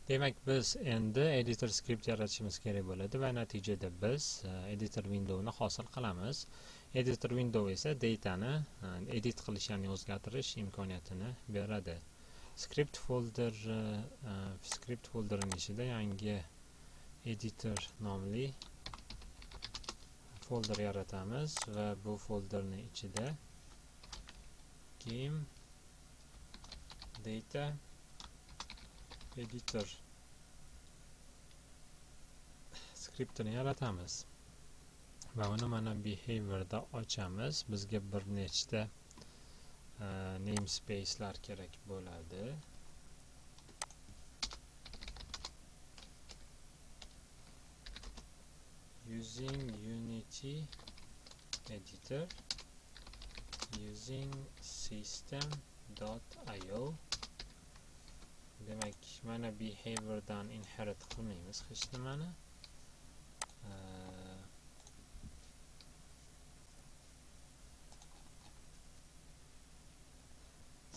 Demak, biz endi editor script yaratishimiz kerak bo'ladi va natijada biz editor windowni hosil qilamiz. Editor window esa datani edit qilish, ya'ni o'zgartirish imkoniyatini beradi. Script folderining ichida yangi editor nomli folder yaratamiz va bu folderning ichida game data editor skriptini yaratamiz va uni mana behaviorda ochamiz. Bizga bir nechta namespace'lar kerak bo'ladi. Using Unity editor using system.io. Demak, mana behaviordan inherit qilmaymiz hech nimani.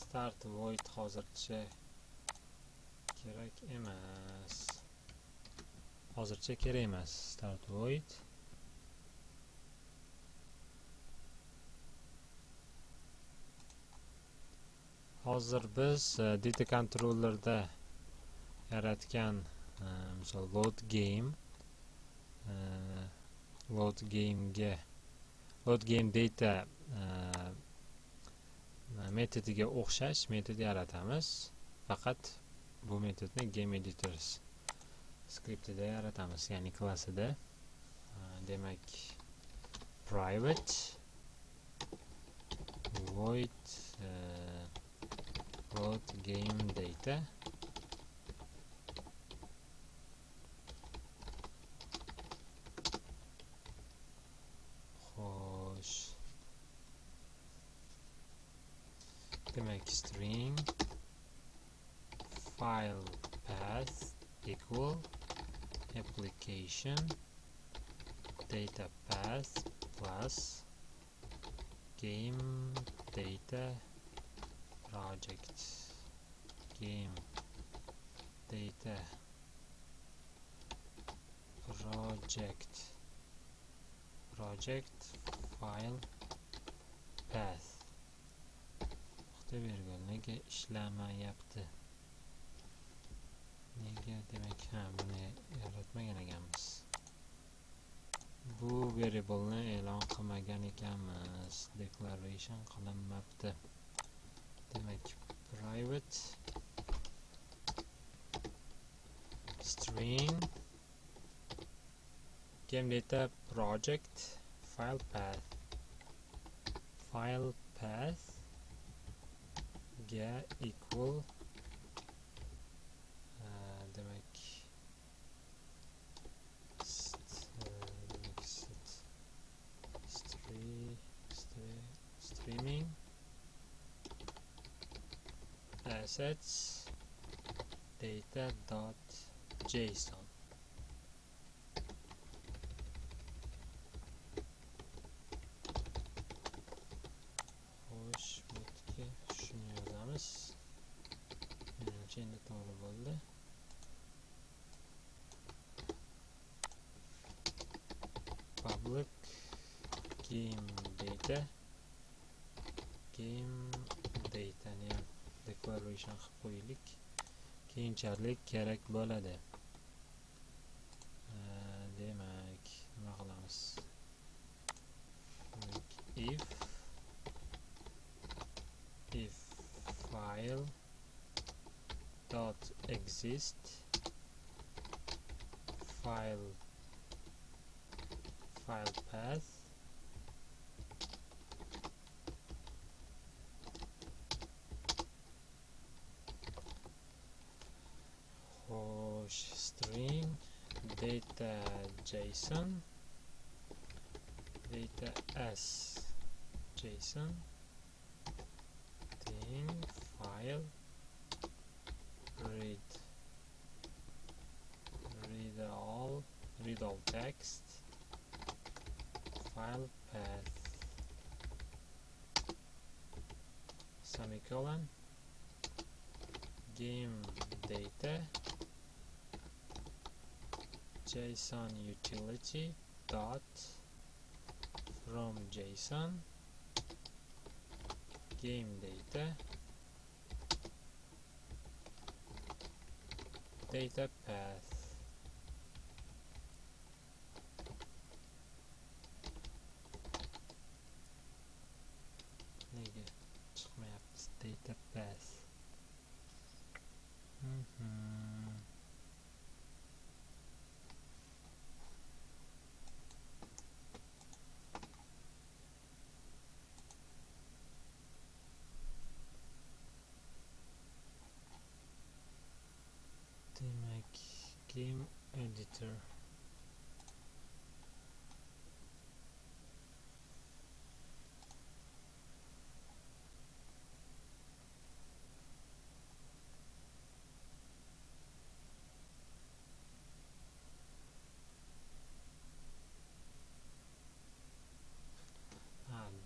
Start void hozircha kerak emas. Start void. Hozir biz data controllerda yaratgan misol load game data metodiga o'xshash metod yaratamiz. Faqat bu metodni game editors skriptida yaratamiz, ya'ni klassida. Demak, private void load game data xo'sh, demak string file path equal application data path plus game data project game data project file path. Nuqta virgul nega ishlamayapti? Nega? Demak, buni yaratmagan ekanmiz. Bu variable'ni e'lon qilmagan ekanmiz. Declaration qilinmabdi. Demak, private string game data project file path ga equal demak streaming assets data.json. Xo'sh, bu yerga shuni yozamiz. Menimcha endi to'g'ri bo'ldi. Public game data ni ham declaration qilib qo'yaylik. Keyinchalik kerak bo'ladi. Demak, nima qilamiz? If file dot exist file path string data json data as json then file read all text file path semicolon game data json utility dot from json game data path. Nega chiqmayapti data path? Demak, game editor.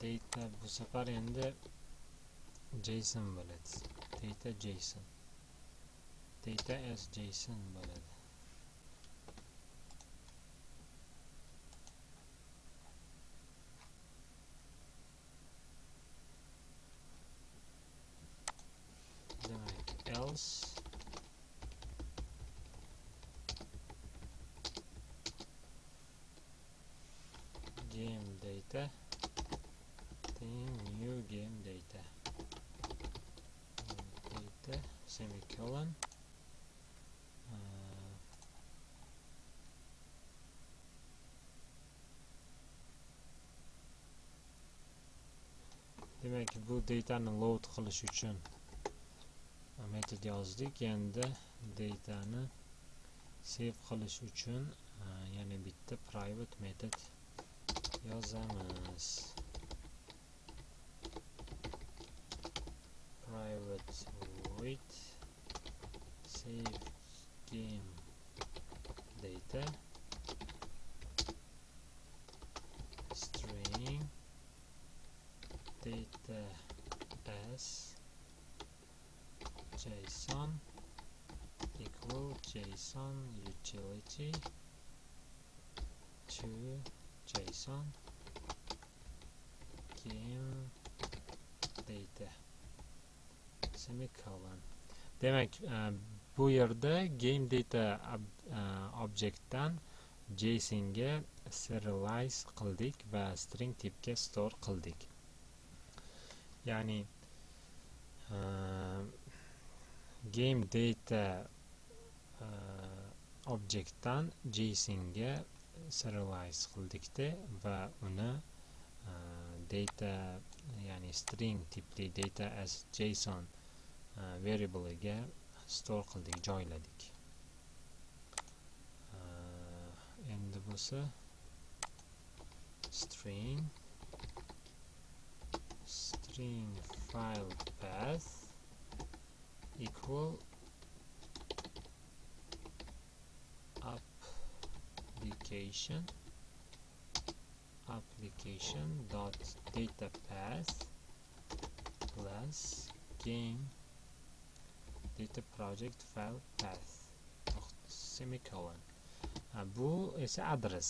Data bu safar endi JSON bo'ladi. Data JSON. Data as JSON bo'ladi. Demak, else game data new game data semicolon demak bu datani load qilish uchun metod yozdik. Endi datani save qilish uchun yana bitta private metod yozamiz. Private void save game data string data as JSON equal JSON utility to JSON game data semicolon. Demak, bu yerda game data objektdan JSON ga serialize qildik va string tipga store qildik. Ya'ni game data objektdan JSON ga serialize qildikda va uni data ya'ni string tipli data as JSON variable ga store qildik, joyladik. Endi bo'lsa string file path equal application dot data path plus game data project file path semicolon. Bu esa adres,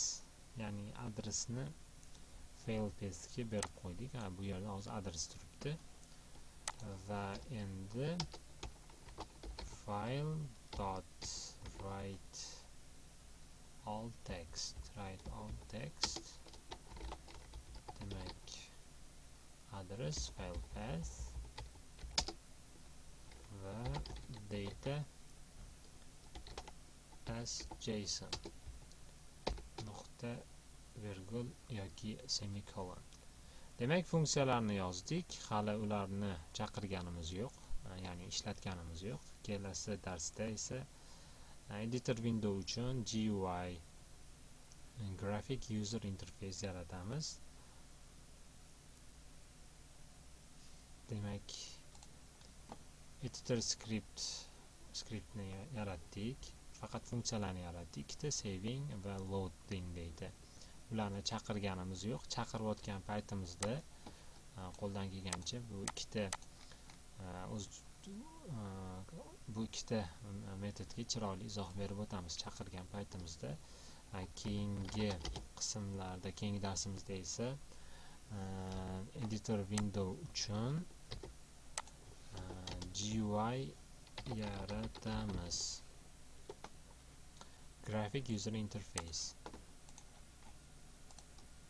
ya'ni adresni file pathga berib qo'ydik. Bu yerda hozir adres turibdi va endi file dot write all text demak adres file path va data as JSON nuqta virgul yoki semicolon. Demak, funksiyalarni yozdik, hali ularni chaqirganimiz yo'q, ya'ni ishlatganimiz yo'q. Kelasi darsda esa editor window uchun GUI graphic user interface yaratamiz. Demak, editor scriptni yaratdik, faqat funksiyalarni yaratdik. Ikkita saving va loading deydi. Ularni chaqirganimiz yo'q. Chaqirayotgan paytimizda qo'ldan kelgancha bu ikkita metodga chiroyli izoh berib o'tamiz. Chaqirgan paytimizda keyingi qismlarda, keyingi darsimizda esa editor window uchun GUI yaratamiz. Graphic User Interface.